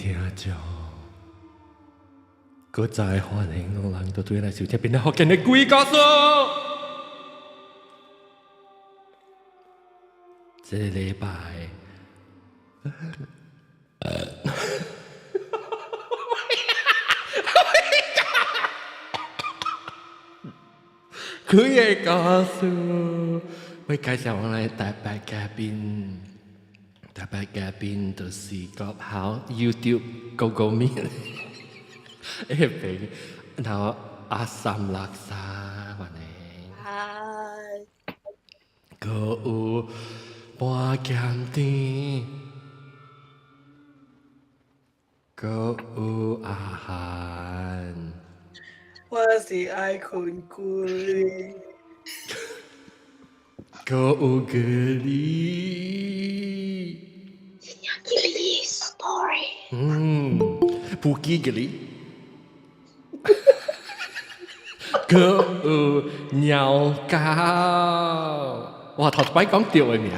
聽著，個再歡迎我人都對來收聽變得福建的鬼故事。這個禮拜，佢嘅故事會介紹我哋特別嘉賓。特別嘉賓就是個好 YouTube 嗰個面，邊然後阿三laksa歡迎，個有半鹹甜，個有阿漢，我是愛困鬼，個有咖喱。Gilly story。普吉咖喱，個有鳥糕。哇，頭擺講對嘅名，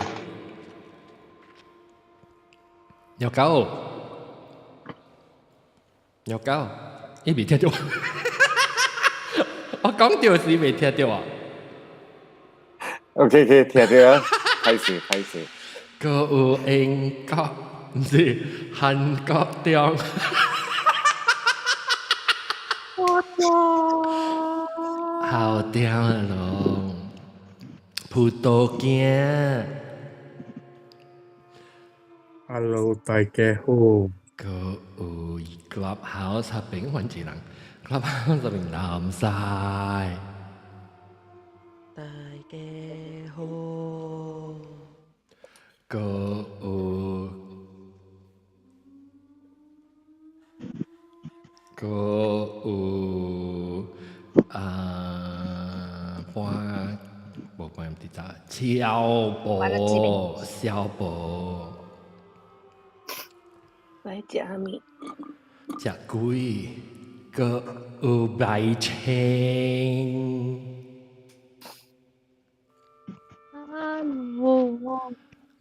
鳥糕，鳥糕，你未聽到？我講對時未聽到啊 OK， 聽到啊，開始。個有英國，唔是韓國中。好屌咯，葡萄乾。Hello， 大家好。個有 Clubhouse 入邊揾住人 ，Clubhouse 入邊藍晒。大家好。個有半唔知咋，小寶。來食咩？食鬼，個有白青。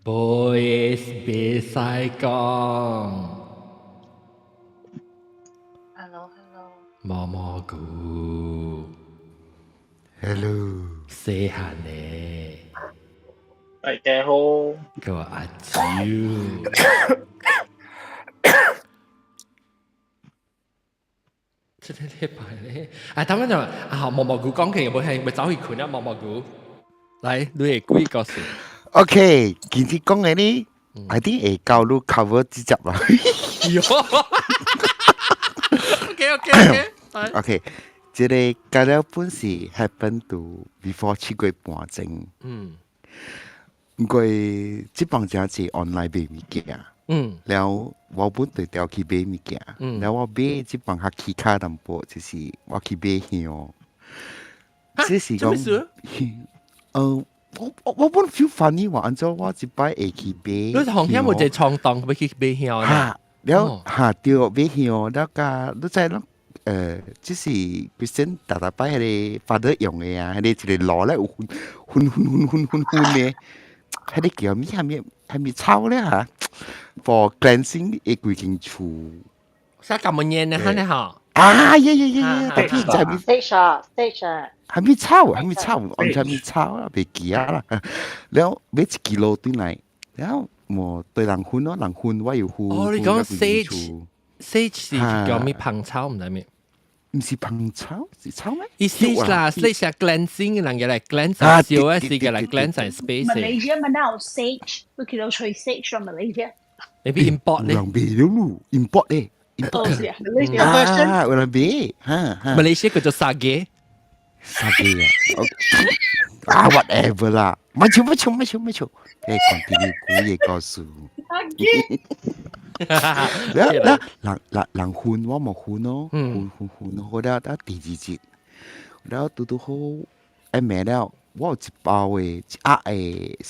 Boys 別使講。Hello，毛毛菇 Hello， ，say 下呢，大家好。個阿蕉，這個禮拜咧，等陣就毛毛菇講嘅，冇走去困啊，毛毛菇，來，你係鬼故事。OK， 今次講嘅呢，I think 會夠你 cover 幾集啦。OK， 這個介紹本是 happen to before 7月半鐘。唔過這幫真係 online 買物件。然後我本對調去買物件。然後我買這幫客氣卡淡薄，就是我去買香。這是講，我本 feel funny 話，按照我一擺會去買。你行鄉冇隻衝動要去買香啊？แล้ว對買香，แล้วก็你知咯？即是本身大擺係你 father 用嘅啊，係你一個攞咧有混嘅，係你叫咩？係咪臭咧嚇 ？For cleansing 嘅規間厝。啥咁嘢呢？嚇你好。特別就係 stage 係咪臭？完全咪臭啦，別記啊啦。แล้ว買1 kilo 對嚟，แล้ว我對人混咯，人混我要混。哦，你講 sage 是叫咩香草唔知咩？唔是香草，是草咩？伊 sage 啦，sage 係 cleansing 人嘅嚟 cleanse 少啊，是嘅嚟 cleanse 係 space。Malaysia 咪有 sage，佢叫做吹 sage from Malaysia。Maybe import 咧。人別咯 ，import 咧。哦，是啊，Malaysia version。啊，人別，哈。Malaysia 叫做 sage。sage 啊，whatever 啦，咪錯。誒，continue 古嘢故事。แล้วหลังคุณว่าหมอคุณเนาะคุณเขาได้ตีจีจิตแล้วตัวเขาไอแม่แล้วว่าจะเป่า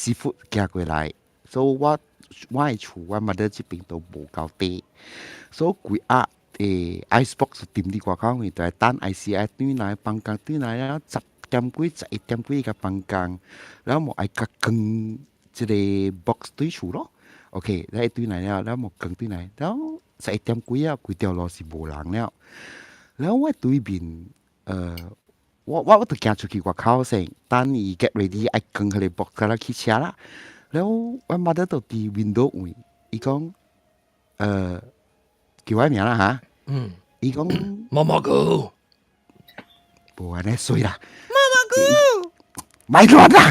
ซีฟู้ดแกกไปเลย所以我係厝我嘛得這邊都無夠地所以佢icebox 點啲外口佢就係單 ICI 對來放工對來แล้ว10點幾11點幾個放工แล้ว我係個更這個 box 對厝咯OK，แล้วไอ้ตัวไหนแล้วหมกเกิงตัวไหนแล้ว 11點幾啊，佢掉落是無人了。然後我對面我就行出去外口先，等伊 get ready，愛跟佢哋駁佢啦去車啦。然後我媽得到啲 window 位，伊講叫我名啦嚇，伊講毛毛菇，無安尼衰啦，毛毛菇，咪亂啦！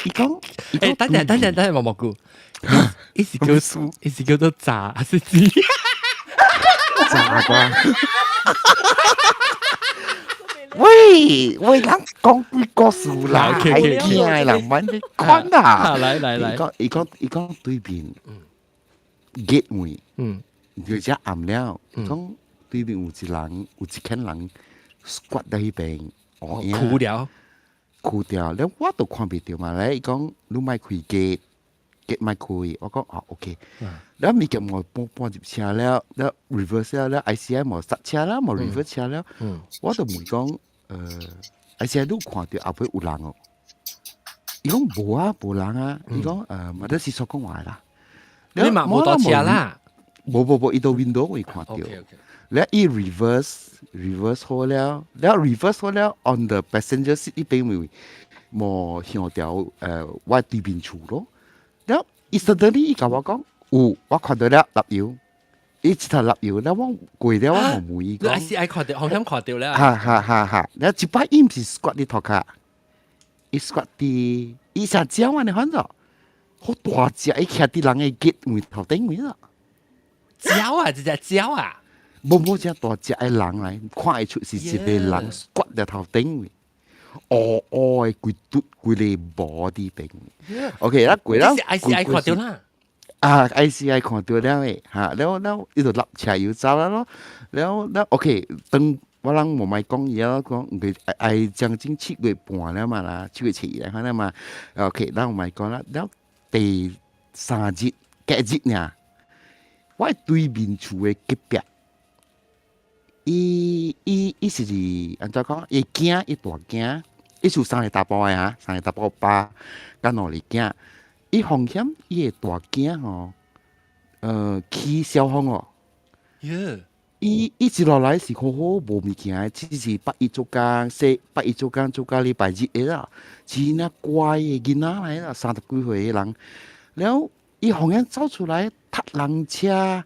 伊講，等陣，毛毛菇，一時叫做炸還是雞？炸啩？喂，人講句故事啦，係驚啦，唔係講啦。嚟，伊講對面，gate 位，佢只暗了，講對面有一群人 squat 喺嗰邊，哭掉，แล้ว我都看唔到嘛，咧，伊講你咪開 gate 咪開，我講OK，แล้วมี嘅我搬入車แล้ว reverse แล้ว ICI 冇剎車啦，冇 reverse 車แล้ว，我就問講ICI 都看到後邊有人哦，伊講冇人啊，伊講咪得是所講話啦，你嘛冇到車啦，冇，伊到 window 會看到，แล้ว伊 reverse 好แล้ว reverse 好แล้ว on the passenger seat 呢邊咪冇向掉我對面處咯。แล้วอีสเตอรี่กับว่าก็ว่า看到了立油，伊一頭立油，แล้ว我攰了我冇問伊講。你係看到，好像看到了。哈，แล้ว一擺伊唔是 squat 啲頭殼，伊 squat 啲，伊成隻我你看咗，好大隻，伊徛啲人嘅腳位頭頂位啦。鳥啊，這隻鳥啊！冇隻大隻嘅人嚟，看會出是一個人 squat 喺頭頂位。嘅佢嘟佢哋body 邊 ，OK 啦，佢啦 ，ICI 看到啦，ICI 看到了誒，嚇，แล้ว呢度立車要走啦咯，แล้ว OK，等我諗冇咪講嘢咯，講佢係將近7月半啦嘛啦，7月7嚟看啦嘛，OK，แล้ว咪講啦，แล้ว第3日幾日呢？我對面厝嘅隔壁。伊是按怎講？伊囝，伊大囝，伊厝生日大包嘅嚇，生日大包爸，甲兩個囝。伊風險，伊個大囝吼，起消防哦。伊一落來是好好無物件，只是八一做工，做工禮拜日嘅啦，是那乖嘅囡仔嚟啦，30幾歲嘅人。แล้ว伊風險走出來，踢人車。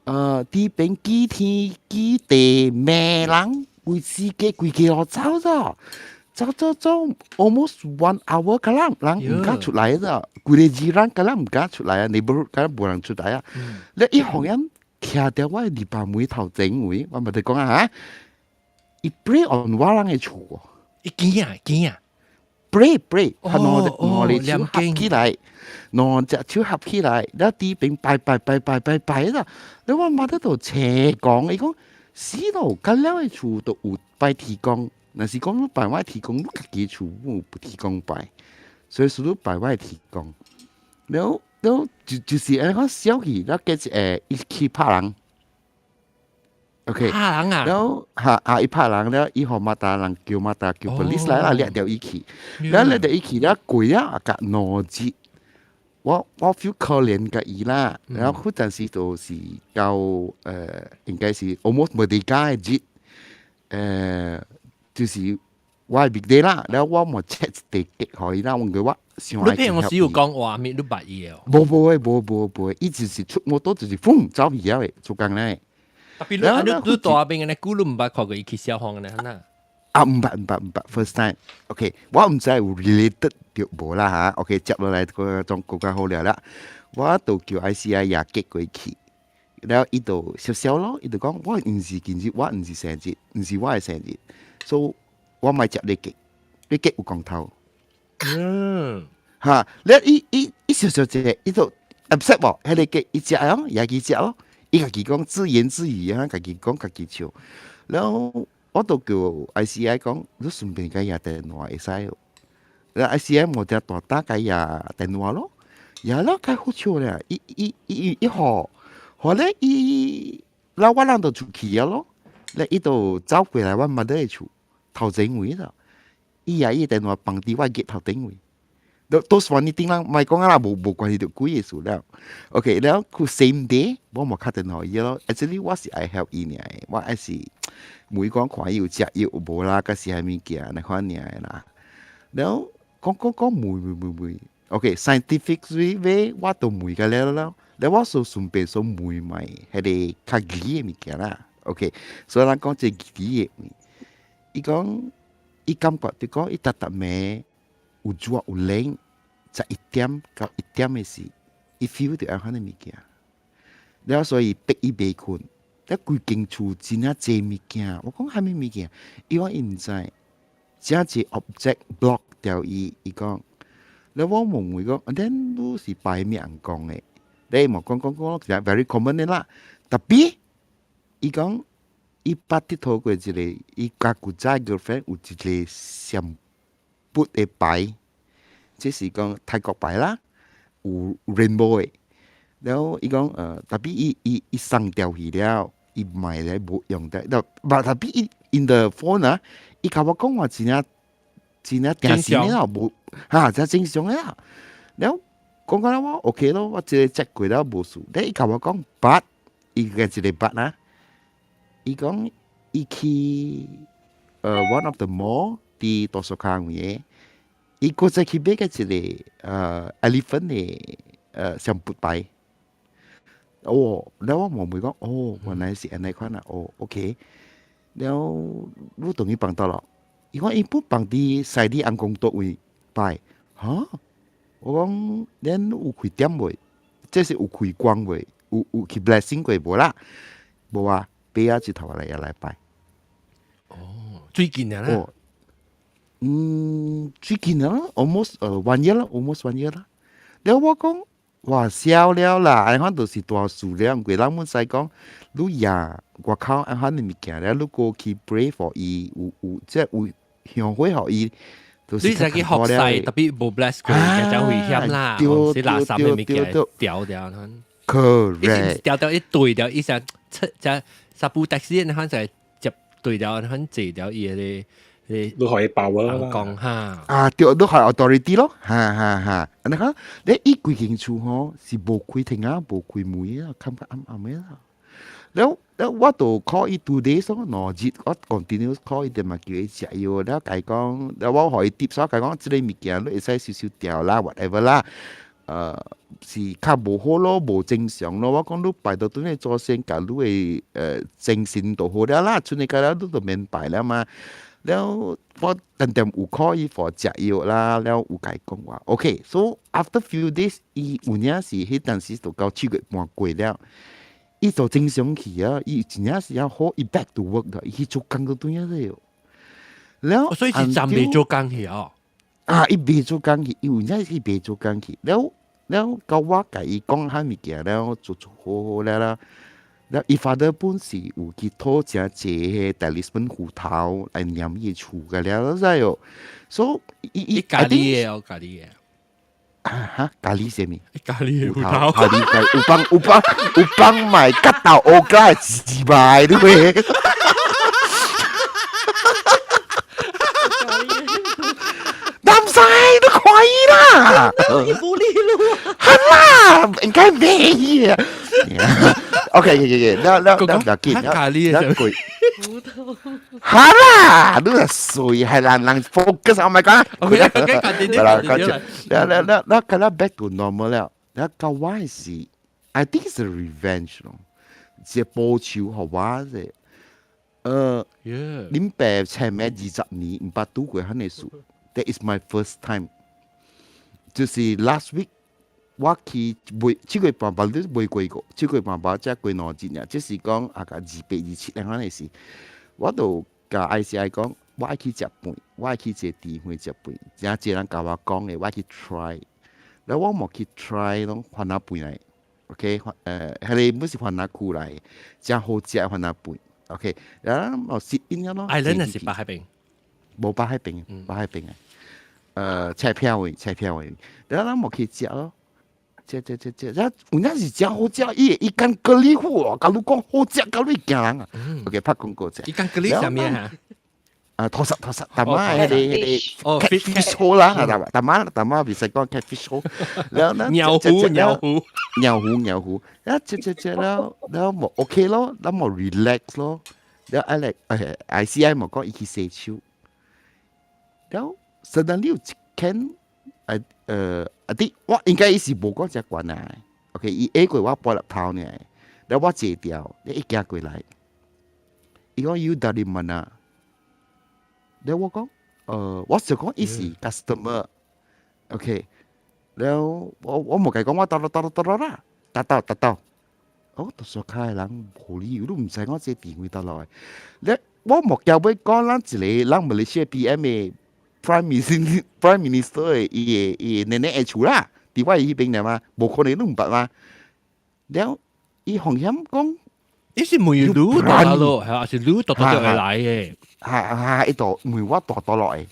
啲邊幾天幾地咩人會自己規家落走咗，almost 1 hour 㗎啦，人唔敢出嚟啦，佢哋自然㗎啦唔敢出嚟啊，你冇㗎啦冇人出嚟啊，你一行人徛掉我禮拜每頭整會，我咪哋講啊嚇，伊 break on 我人嘅厝喎，伊驚啊 break，係我哋手合起嚟。兩隻手合起來，แล้ว啲邊拜啦，你話乜得到斜講？你講死咯，咁了嘅厝都有拜提供，但是講拜我提供，自己厝冇提供拜，所以說都拜我提供。แล้ว就是誒講小氣，แล้ว嘅一起拍人 ，OK，拍人啊，แล้ว一拍人แล้ว一號馬達人叫 police 來啦，掠掉一起，แล้ว掠掉一起แล้ว攰啊，夾攞字。我 feel 可憐嘅伊啦，然後嗰陣時就是到應該是 almost 冇地家嘅節，就是我係 big day 啦，然後我冇 check 地極可以啦，我佢話想你譬如我只要講話面都白嘢哦，冇，伊就是出摩托就是風走而家嘅做工咧。特別你大邊嘅咧，估都唔捌看過伊去消防嘅咧，嗱。唔捌 first time。OK， 我唔知有 related 掉無啦嚇。OK， 接落嚟個種更加好了啦。我就叫 ICI 也激過去，然後伊就笑咯，伊就講我唔是今日，我唔是生日，唔是我嘅生日，所以我咪接你激有講頭。嚇，你笑啫，伊就 upset 喎，喺你激伊食咯，也佢食咯，伊家己講自言自語啊，家己講家己笑，然後。我都叫 ICI 講，你順便解下電話會使喎。ICI 冇得大打解下電話咯，呀咯解好笑咧，一號，後來我人就出去了咯，咧伊就走過來我媽的厝頭前位啦，伊電話放佇我嘅頭頂位，都 funny thing 啦，唔係講啦，冇關係到鬼嘢事了。OK，แล้วคือ same day，我冇卡電話嘢咯。Actually，我是愛 help 伊呢，我係是每講看要食要冇啦，嗰時係物件嚟看呢啦。แล้ว講每 OK，scientifically way 我都每個了啦。แล้ว我所順便所每咪係啲較易嘅物件啦。OK，所以咱講即係易嘅，伊講伊感覺就講伊特咩。有做有冷，在一點到一點嘅時，伊 feel 到嗰啲物件，然後所以逼伊未困，一規間厝真係濟物件，我講係咩物件？伊講伊唔知，真係 object block 掉伊講，然後我問佢講，你都是擺咩人講嘅？你冇講就 very common 嘅啦，特別伊講，伊捌啲討過一個，伊家古仔 girlfriend 有一個上。撥嘅牌，即是講泰國牌啦，有 rainbow 嘅。然後伊講特別伊送掉去了，伊買嚟冇用得。特別伊 in the phone 啊，伊甲我講話真係定時嘅啦，冇嚇真正常嘅啦。然後講啦，我 OK 咯，我即係 check 過啦冇事。但伊甲我講筆，伊嘅一個筆啊，伊講伊去one of the mall。啲圖書館嘅，伊個在去買個一個elephant 嘅上撥牌。哦，แล้ว我問佢講，哦，原來是安尼款啊，哦 ，OK。แล้วรู้ตรงนี้ปังตลอด伊講伊不ปัง啲細啲安公多位牌，嚇？我講恁有開店未？即是有開光未？有去 blessing 過無啦？無啊，俾啊一頭嚟拜。哦，最近啊啦。最近啦 ，almost one year 啦 ，almost one year 啦。แล้ว我講，哇，笑了啦，安番都是大事了。佢咱們使講，你呀，我靠，安番嘅物件咧，你過去 pray for 伊，有即係有向會互伊。你就去學勢，特別無 bless 佢，嘅就危險啦。是垃圾嘅物件掉掉，correct，掉一對掉，一下就十部的士，安番就係接對掉，安番借掉伊嘅。都可以爆啦，講下啊，對，都係 authority 咯，哈，你看，你依幾間厝吼是無開庭啊，無開門啊，感覺暗嘅啦。แล้ว我都 call 伊 2 days 咯，no 日我 continue call 伊哋嘛叫伊食藥，แล้ว佢講，แล้ว我可以 tips 佢講，即個物件你會使少少掉啦 ，whatever 啦，是較無好咯，無正常咯。我講你拜到對你做先，假如會精神都好了啦，出嚟㗎啦，都明白啦嘛。แล้ว我等陣有 call 伊 for 食藥啦，แล้ว有解講話 ，OK，so after few days，伊有影是迄陣時就到7月半過了，伊就正常去啊，伊真正是要好，伊 back to work 的，伊去做工都對啊了。แล้ว所以是暫未做工去哦。啊，伊未做工去，伊有影是未做工去，แล้ว到我甲伊講下物件，แล้ว做好了啦。แล้ว伊 father 本是有去討真濟第二本斧頭來念伊厝個了，知哦。所以伊咖喱嘅哦，咖喱嘅。嚇咖喱什麼？咖喱嘅斧頭。咖喱有幫買吉豆歐加自賣對唔對？男仔都可以啦。你不利路啊！係啦，應該咩嘢？OK，แล้วกินแล้วกุยฮาล่ะดูสวยให้ลังโฟกัสเอาไหมกันแล้วก็แล้ว back to normal แล้วก็ว่าสิ I think it's a revenge 咯จะ報仇好話啫林北前面20年唔捌拄過咁嘅事 That is my first time 就是 last week我去未7月半半都未過過，7月半半即係過兩節呀，即是講啊個28、27兩樣嘅事，我就甲 ICI 講，我愛去食飯，我愛去一個地方食飯，真係人甲我講嘅，我愛去 try，然後我冇去 try 咯，翻下飯嚟 ，OK，係你唔是翻下庫嚟，真好食翻下飯 ，OK，然後我食邊樣咯 ？Island 係北海邊，冇北海邊，北海邊嘅，車票嘅，然後我冇去食咯。這，有陣時食好食，伊間咖喱好，假如講好食，假如驚人啊。OK，拍廣告啫。伊間咖喱啥物啊？拖實，大媽係哦 catfish hole 啦，大媽別使講 catfish hole，แล้วเหนียวหูแล้วเจ๊แล้วหมดโอเค咯，แล้วหมด relax 咯，แล้วอะไรICI หมดก็อีกเซชิวแล้ว suddenly 有一天I think 我應該是冇講只關啊 ，OK， 伊 A 過我搬入頭呢，แล้ว我借掉，你一行過來，伊講 you dari mana？ แล้ว我講我想講伊是 customer，OK， แล้ว我冇計講我到啦，達，讀書開人無理由都唔使我借電話到來，咧我冇叫佢講咱一個人馬來西亞 PM 嘅 Prime Minister 嘅伊奶奶會處啦，啲我迄邊嚟嘛，冇可能都唔捌嘛，แล้ว伊紅險講。伊是梅魯到咯，係啊，是魯到會來嘅。係一度梅我倒落嚟，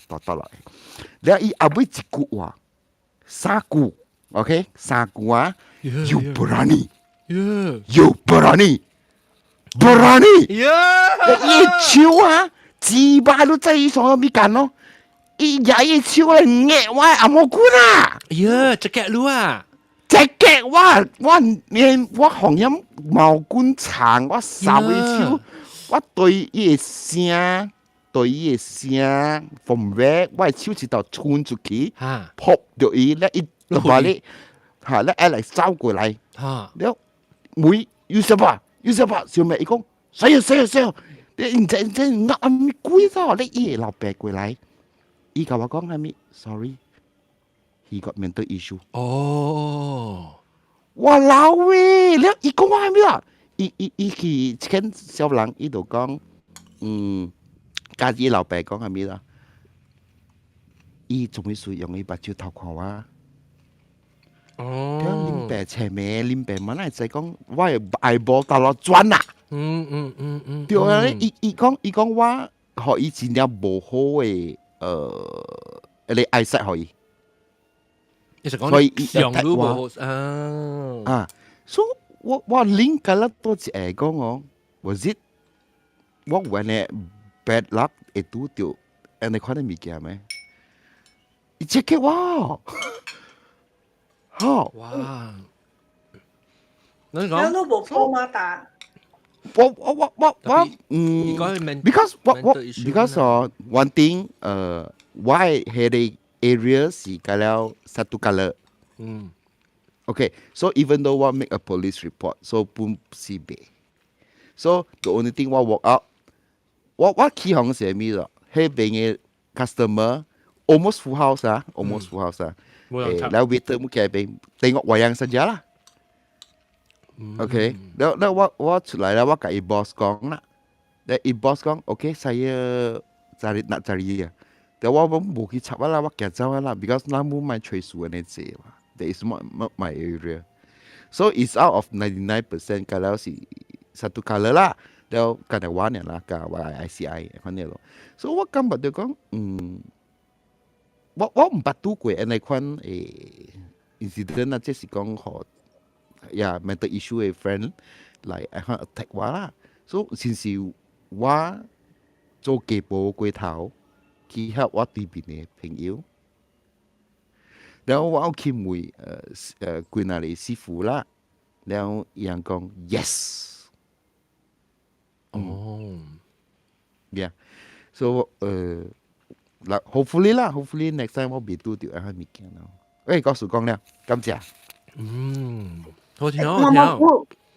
แล้ว伊後尾一句話，三句 ，OK， 三句啊 ，You berani， You berani， 伊手啊，字巴都真係所咪幹咯，伊廿一手嚟壓我阿毛骨啊，只腳魯啊！只腳我紅音毛管長，我手一手，我對伊聲。對伊嘅聲 from where 我嘅手一度穿出去，撲到伊咧，伊落嚟咧，咧嚟走過嚟，แล้ว每有什麼，小妹伊講，使啊，你唔啱咪鬼咗，你伊老伯過嚟，伊甲我講係咪 ？Sorry，he got mental issue。哦，我老喂，แล้ว伊講我係咪啊？伊去請小人，伊度講，家己老爸講係咪啦？伊做咩事用伊把手偷看我？哦，恁爸車咩？恁爸乜嚟就講我係愛波到落轉啊！對啊，伊講我學伊真了無好嘅你愛惜學伊。所以伊上路無好所以我拎緊啦多隻誒講我，was it 我揾嘅。bad luck itu tu and economy mikir me. Check it wow. 好哇！你講都冇破嘛打。我because one thing why headache area 是改了 satu color. Okay, so even though I make a police report, so 半是白. So the only thing I walk out. 我起行是咩咯？迄邊嘅 customer almost full house 啊，almost full house 啊。แล้ว waiter 冇企喺邊，tengok wayang saja lah。OK，แล้ว我出來啦，我跟 boss 講啦，แล้วboss 講 OK saya nak cari 啊，但我冇去插啦，我行走啦 ，because 咱冇買吹數嘅嘢啦，that is not my area， so it's out of 99% kalau是satu color 啦。แล้วกันแต่ว่าเนี่ยละกับว่า ICI คนนี้咯，所以我感覺到講，我唔捌拄過呢款incident 啊，即是講學mental issue 嘅 friend 嚟attack 我啦，所以先是我做家暴過頭，去help 我對面嘅朋友，然後我去問佢那裡師傅啦，然後伊人講 yes。Yeah. So hopefully next time 我別拄到啊物件咯。告訴講了，感謝。好聽。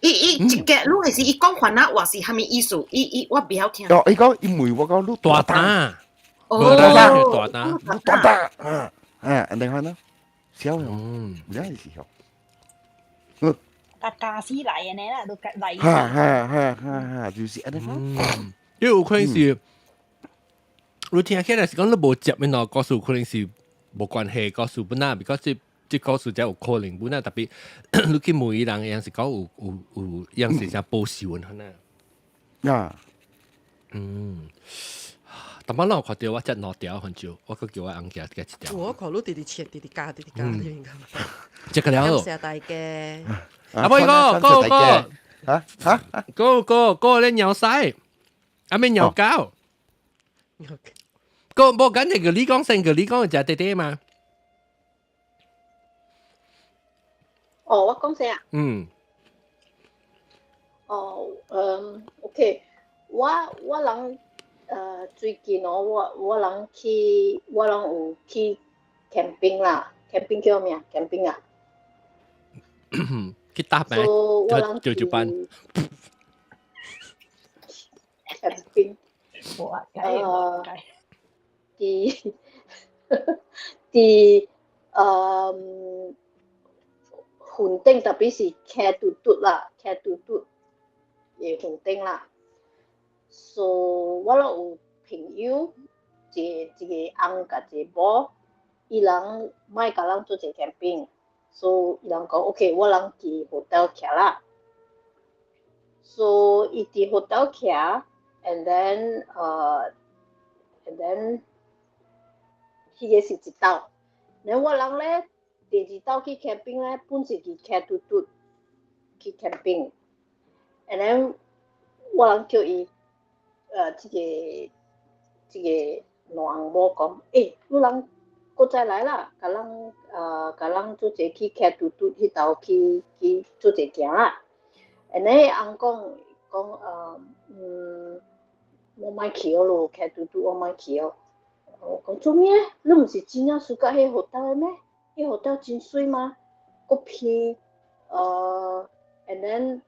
伊只嘅路係是伊講翻啊，或是係咪意思？我唔曉聽。伊講因為我講路大單，大單，你看呢？小樣，唔係小。架師嚟嘅咧，都嚟。就是安尼咯。因為有可能是，你聽起來是講你無接嘅喏，告訴可能是無關係，告訴本來，because 即告訴才有可能本來特別，你去問伊人樣是講有樣是只報仇嘅可能。但係我看到我只兩條很少，我個叫我紅夾一條。我看你直切，直加，應該。即個了。謝大嘅。阿妹個，你鳥曬，阿妹鳥狗。個無緊係個你講先，個你講就爹爹嘛。哦，我講先啊。哦，OK，我人最近我人有去 camping 啦 ，camping 叫咩啊 ？camping 啊。去打牌，就班。camping。冇啊，冇計。啲雲頂特別是騎嘟嘟啦，騎嘟嘟嘅雲頂啦。所以我有朋友，一個翁甲一個某，伊人莫甲人做一個 camping， 所以伊人講 OK， 我人去 hotel 徛啦。所以伊佇 hotel 徛 ，and then 迄個是一道。然後我人咧，第二道去 camping 咧，本是去騎嘟嘟去 camping，and then 我人叫伊這個老翁某講，你人閣再來啦，甲人做一個去騎嘟嘟迄頭去做一個行啦。and then 翁講我莫去咯，騎嘟嘟我莫去哦。我講做咩？你唔是真正喜歡迄個hotel咩？迄個 hotel 真水嗎？佫偏and then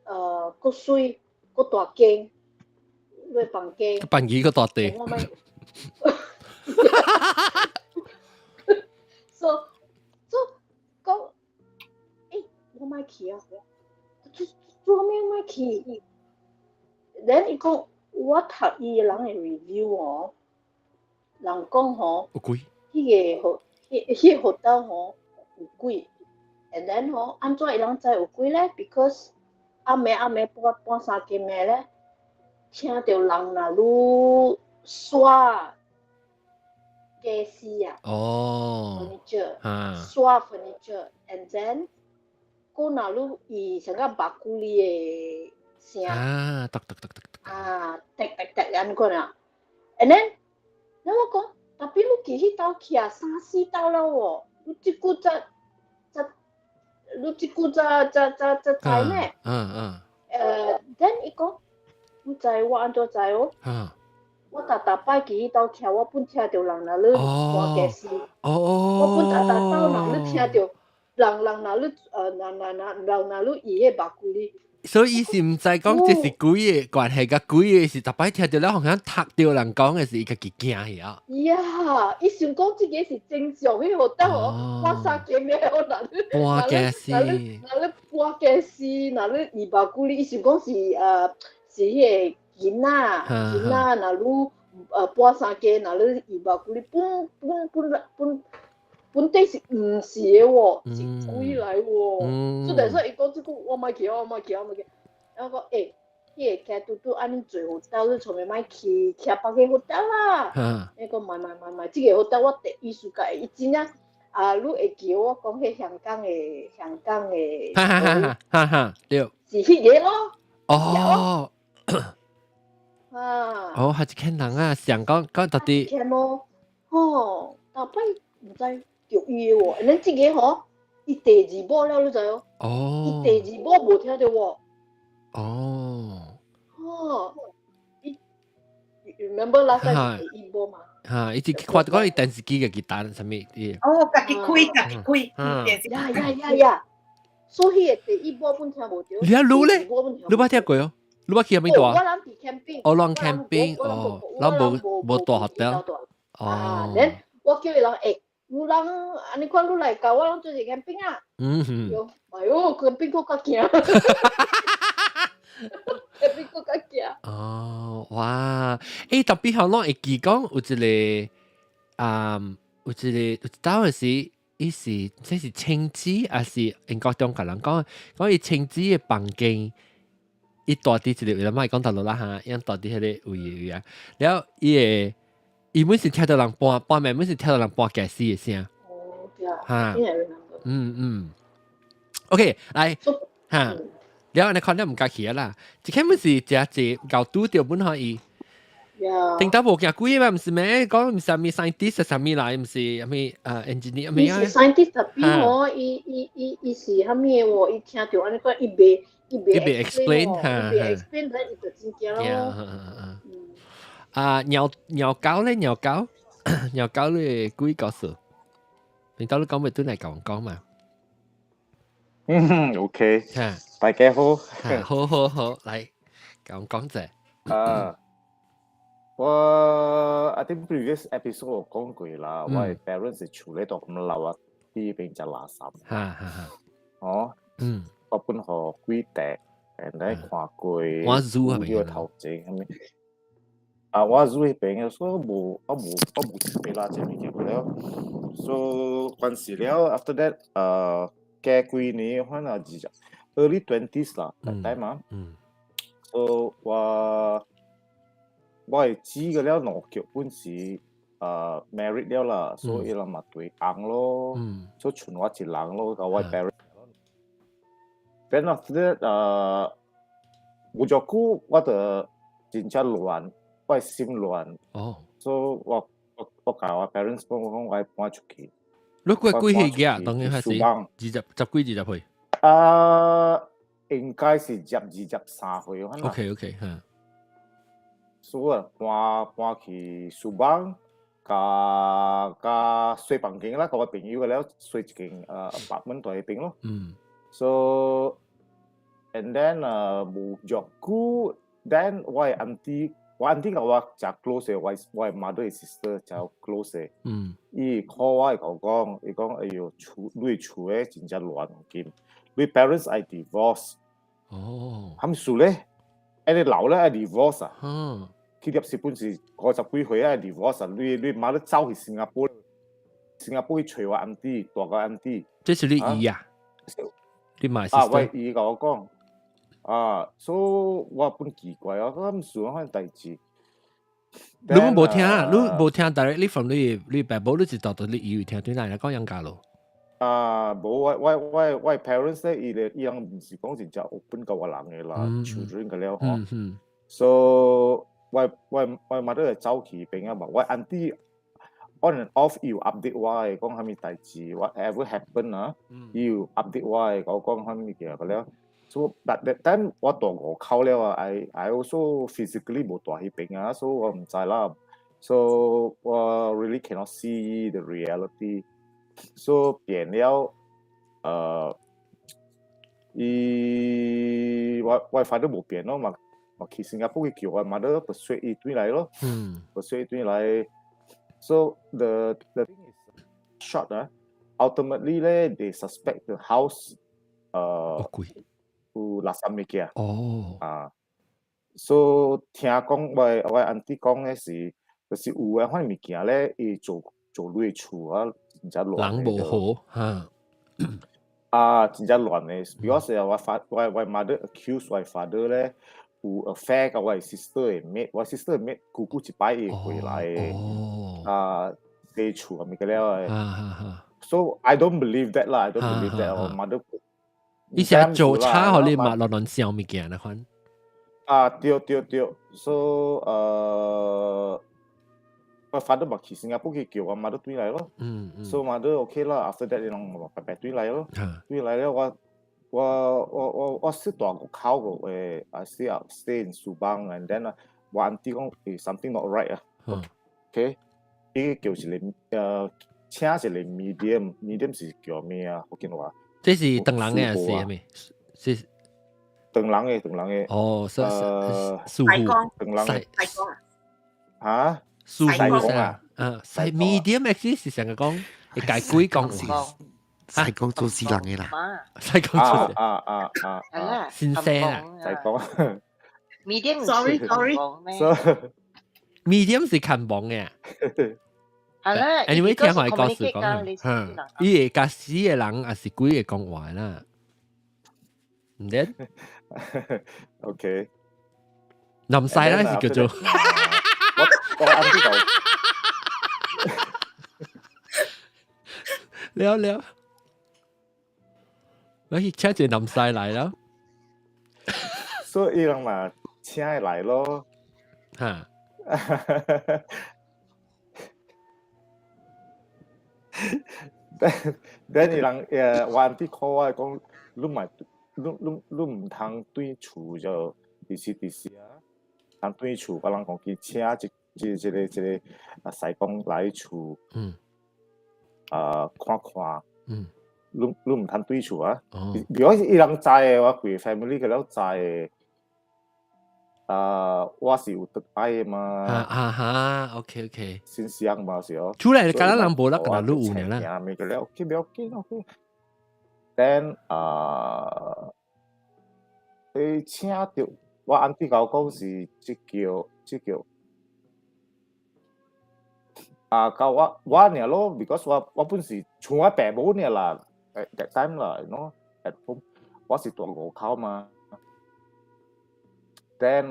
佫水佫大間，落房間。房間個大地。我咪，so 講，我莫去啊！做咩莫去 ？then 伊講我讀伊人嘅 review 哦。人講吼，有貴，迄個 hotel 吼有貴 ，and then 吼安怎伊人知有貴咧 ？because 暗暝半三更暝咧，聽到人若愈刷家私啊，furniture，刷 furniture，and then 佫若愈伊像個白骨哩嘅聲，滴安個啦 ，and then。然後我講，特別你去迄兜徛3-4兜啦喎，你即久才知咩？then 伊講，你知我安怎知哦？我逐擺去迄兜徛，我本聽到人若咧搬家私，我本逐兜人咧聽到人若咧伊迄白骨哩。所以伊是毋知講這是鬼嘅關係，甲鬼嘅是逐擺聽到了，好像讀到人講嘅是伊家己驚去啊。呀，伊想講即個是正常嘅學得哦，我三個咩我嗱咧搬家私，嗱咧二百幾哩，伊想講是是迄個囡仔，嗱咧搬三個，嗱咧二百幾哩，本地是毋是嘅喎，是鬼來喎，所以伊講即個我莫去，然後講迄個騎嘟嘟安尼做hotel，你從未莫去騎別個 hotel 啦。伊講買，即個 hotel 我第一次甲伊真正你會記我講迄香港嘅，對，是迄個咯。哦，係一群人啊，想講到底。聽咯，大擺毋知。叫伊喎，恁即個吼，伊第二幕了，你知哦？伊第二幕無聽到喎。伊 remember last time 第一幕嘛？伊只看到伊電視機嘅吉他啥物啲。家己開，呀，所以第一幕本聽無到。你啊，你咧？你捌聽過哦？你捌去邊度啊？我人去 camping。人 camping，人無大 hotel。then 我叫伊人有人安尼看你來教我人做一個 camping 啊。哎呦，camping 佫較驚。camping 佫較驚。哇！特別好咯，會記講有一道嘅是，伊是即是青子，還是英國中甲人講伊青子嘅房間，伊大啲一個，唔係講大陸啦嚇，因大啲迄個位啊，然後伊每時聽到人搬每時聽到人搬家私嘅聲。嚇，OK，來嚇，然後你看你唔家去啦，一開始是只搞拄着本可以，呀，聽到無驚鬼嘛？唔是咩？講唔是咩 scientist 啥物來？唔是咩engineer 咩啊？伊是 scientist 特別哦，伊是啥物喎？伊聽到安尼講，伊袂 explain 喎，伊袂 explain，但伊就真驚咯。鳥狗咧，鳥狗鳥狗你鬼告訴，聽到你講咪都嚟講嘛？ OK，嚇大家好。好，嚟講者。我 I think previous episode 我講過啦，我嘅 parents 係處理到咁老啊，啲變隻垃圾。哦，我本學幾隻，然後看過。我 zoo 係咪？呢個頭前係咪？我 zoo 係邊嘅，所以我冇俾啦，即係咪叫了。So 嗰時了 after that 嘅幾年可能係early 20s 啦，that time 啊。So 我係知嘅了，我結婚時married 了啦，所以啦咪對硬咯，所以全我一人咯，個我 parents。Then after that 冇咗久，我就真正亂，我係心亂。所以我教我 parents 講我係搬出去。你過幾歲嘅？當然係十幾歲。應該是23歲。OK， 嚇。所以搬去蘇邦，加睡房間啦，個朋友嘅了睡一間apartment 喺邊咯。So and then 冇咗久 ，then 我auntie 個我真 close 嘅，我 mother 嘅 sister 真 close 嘅。伊 call 我講，伊講哎呦，你厝嘅真正亂咁，你 parents 係 divorce。咁數咧，你老咧係 divorce 啊。佢入日本時50幾歲啊 divorce 啊，你媽都走去新加坡去找我 auntie 大個 auntie。這是你姨啊？你買 sister？我姨甲我講，所以我本奇怪啊，我唔想嗰代志。你冇聽啊？你冇聽 directly from 你爸母，你就到你姨會聽對嚟講養家咯。冇我 parents 咧，伊人唔是講真正 open 個我人嘅啦 ，children 嘅了嗬。So 我 mother 走去邊啊嘛，我 auntie on and off 要 update 我嘅講蝦米代志 ，whatever happen 啊，要 update 我嘅講蝦米嘢嘅了。So but that time 我大我溝了啊，I also physically 冇大去邊啊，所以我唔知啦。So 我 really cannot see the reality。So 變了，我 father 冇變咯嘛。我去新加坡去叫我 mother persuade 伊轉來咯，persuade 轉來。So the thing is short ultimately 咧 they suspect the house 有垃圾物件。So 聽講我 auntie 講嘅是，就是有嘅款物件咧，伊做類厝啊，真正亂。人無好真正亂嘅。Because 我 mother accuse 我 father 咧。有 affair กับ我 sister 嘅 mate， 我 sister 嘅mate 久久一擺會回來嘅，地處咁嘅了。So I don't believe that 啦 ，I don't believe that。我 mother 以前做差互你嘛亂燒物件那款。對。So 我 father 咪去新加坡去叫我 mother 轉來咯。So mother OK 啦 ，after that 你儂白白轉來咯，轉來了我識大個考過I stay in Subang and then 我 auntie 講something not right 啊 ，OK， 呢個叫是請是嚟 medium 是叫咩啊？福建話。這是鄧人嘅事係咪？是鄧人嘅。哦，蘇湖。嚇？蘇湖啊？medium actually 是成日講，你解鬼講。西講做死人嘅啦，西講做先生啊，西講 ，sorry，medium 是看房嘅。係啦 ，anyway 聽我告訴講，伊個假死嘅人也是鬼嘅講話啦，唔得 ，OK， 南西啦是叫做，我啱知道，了。我去請隻南西嚟咯，所以人嘛請嚟咯。但伊人我阿弟 call 我講，你唔通對厝就DC啊，通對厝，個人講去請這個西貢來厝，看看，你唔通對厝啊？如果伊人知嘅話，佢 family 佢了知嘅。我是有得愛的嘛，OK，先生嘛是哦。出來你敢人無得敢你有呢啦。咪個了 OK。Then 你請到我阿弟甲我講是即叫甲我爾咯 ，because 我本是像我爸母爾啦 ，at that time 啦 ，you know，at home 我是住5口嘛。Then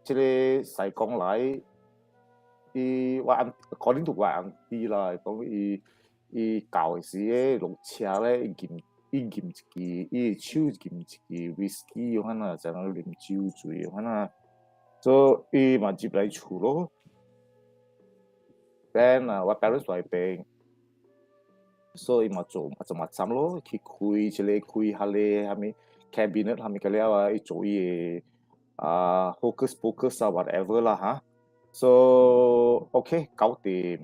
即個西貢來，我according to 我阿弟啦，講伊教嘅時咧落車咧，伊飲一支，伊手飲一支 whisky 咁啊，就係啉酒醉咁啊，所以伊嘛接來厝咯。Then 我 parents 喺邊，所以嘛做針咯，去開下咧，係咪 cabinet 係咪個了啊？伊做伊嘅。focus 啊 whatever 啦嚇 ，so OK 搞掂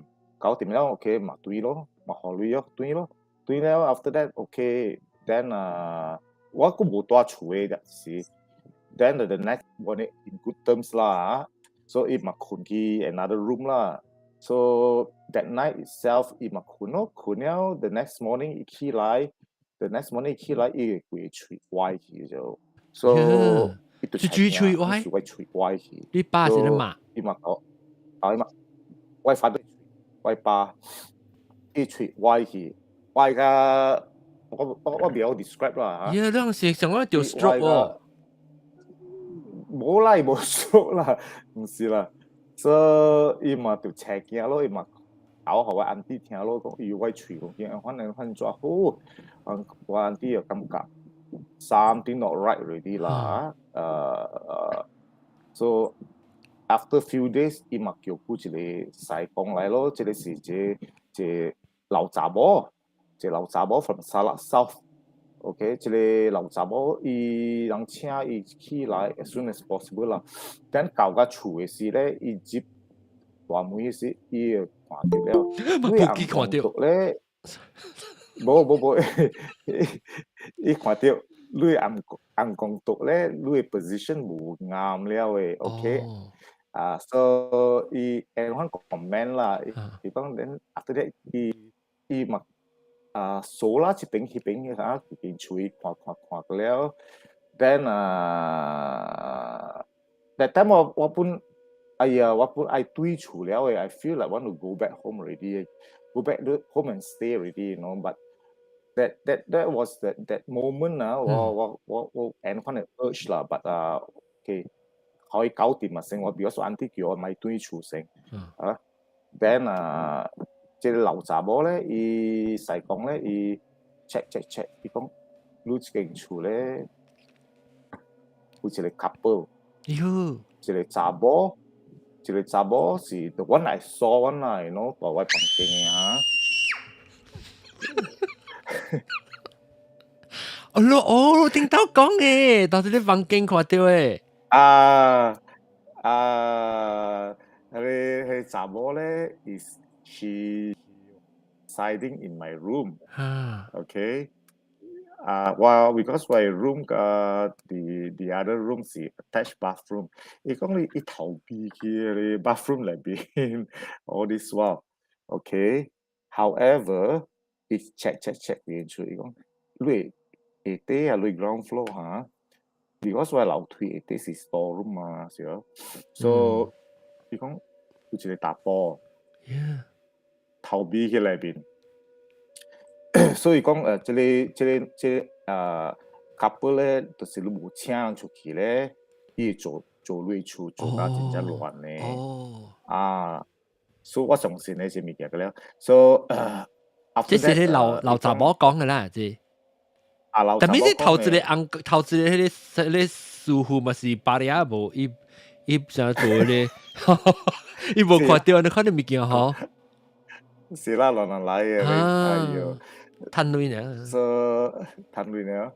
了 OK 嘛對咯，嘛考慮咯對了 after that OK then 我都冇多厝嘅嗰時 then the next morning in good terms 啦 so 伊嘛困去 another room 啦 so that night itself 伊嘛困了 the next morning 伊起來伊會喙歪去就 so是嘴歪去，你爸是乜嘛？伊嘛講，我反對，我爸，伊嘴歪去，歪個我唔曉 describe 啦嚇。呀，當時想我掉 stroke 喎。冇啦，冇 stroke 啦，唔是啦，所以伊嘛就赤驚咯，伊嘛搞互我阿弟聽咯，講伊歪嘴講，反做好，我阿弟又感覺。Something not right already lah. So after few days, 伊嘛叫佢一個西貢來咯，這個是一老查某 from Salak South。OK， 這個老查某伊人請伊起來 as soon as possible 啦。等到個厝嘅時咧，伊接大門嘅時，伊看到了，你阿看到咧。冇，伊看到你暗光讀咧，你嘅 position 冇啱了嘅 ，OK？所以伊講 comment 啦，伊講then after that 伊嘛數啦，一邊嘅嚇，一邊處看個了，then that time 我本愛對厝了嘅 ，I feel like want to go back home already。Go back home and stay already, you know. But that was that moment 我 and 可能 urge 啦 ，but OK 可以搞掂啊先。我比如說 auntie 叫我買對厝先，then 即個老查某咧，伊西貢咧，伊 check，伊講你間厝咧有一個 couple， 一個查某。這個查某是 the one I saw one 啦，you know，在我房間嘅哦，聽到講嘅，到時你房間看到嘅。佢查某咧 is she siding in my room， okay。well, because my room the other room 是 attached bathroom， 伊講你逃避去 bathroom 裏邊 all this while， okay。However， 伊 check 進去，伊講你下底啊，你 ground floor 嚇 ，because 我樓梯下底是 store room 嘛，是咯，所以伊講有一個大波，逃避去裏邊。所以講這個couple 咧，就是你冇請出去咧，伊做類厝做到真正亂咧。所以我相信呢隻物件嘅了。So 這是你老查某講嘅啦，即。但係你頭一個迄個師傅嘛是巴黎亞無，伊想做咧，伊无看到你看到物件吼，是啦，乱乱来嘅，哎呦，贪钱呢，所谈论了，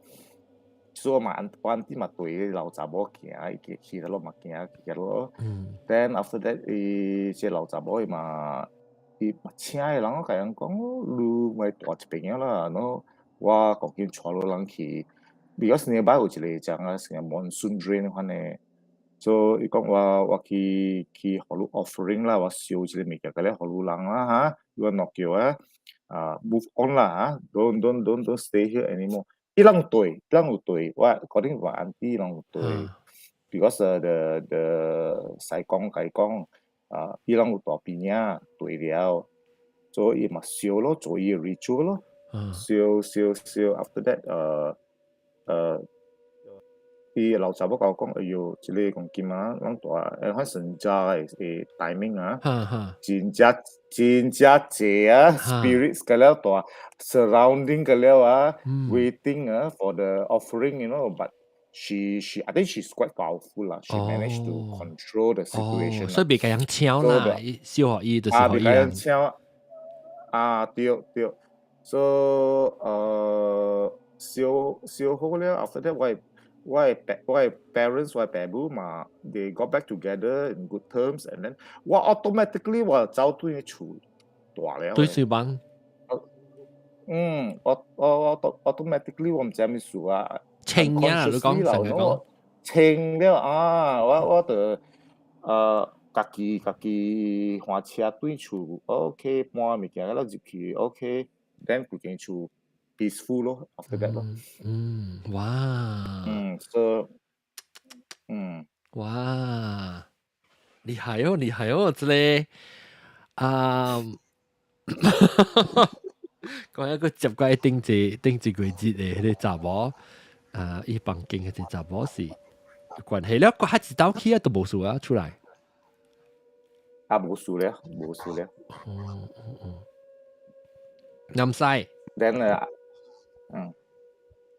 所以我auntie嘛對老查某行，伊去到咯嘛行去咯。Then after that，即老查某嘛，伊嘛請嘅人，我甲人講，你咪大一邊啦，喏，我講緊帶落人去，because nearby 有一個講啊，成個 monsoon drain 款嘅。So 伊講我去互你 offering 啦，我燒一個物件，個咧互你人啦嚇，你諾叫啊，move on 啦嚇，don't stay here anymore。伊人對，人有對，我講話 auntie 人有對，because the 西講解講伊人有大邊啊，對了，所以伊嘛燒咯，做伊 ritual 咯，燒 after that 伊老查某甲我講，哎呦，即個講金啊，咱大，咱神家嘅timing啊，真濟啊 ，spirits 個了大 ，surrounding 個了啊 ，waiting 啊 for the offering，you know，but she I think she's quite powerful 啦，she managed to control the situation。所以別個人搶啦，燒學伊就是學伊。別個人搶對，so 燒好了 ，after that why parents why 爸母嘛 they got back together in good terms and then 我 automatically 我走對厝大了對水班我 automatically 我唔知咩事啊清呀你講成日講清了我就家己換車對厝 OK 搬物件了入去 OK then 佢間厝peaceful 咯 after that 咯哇so 哇厲害哦這裡講一個接過頂住季節嘅迄個查某伊房間嘅隻查某是關係了個還一道去都無事啊出來無事了南西 then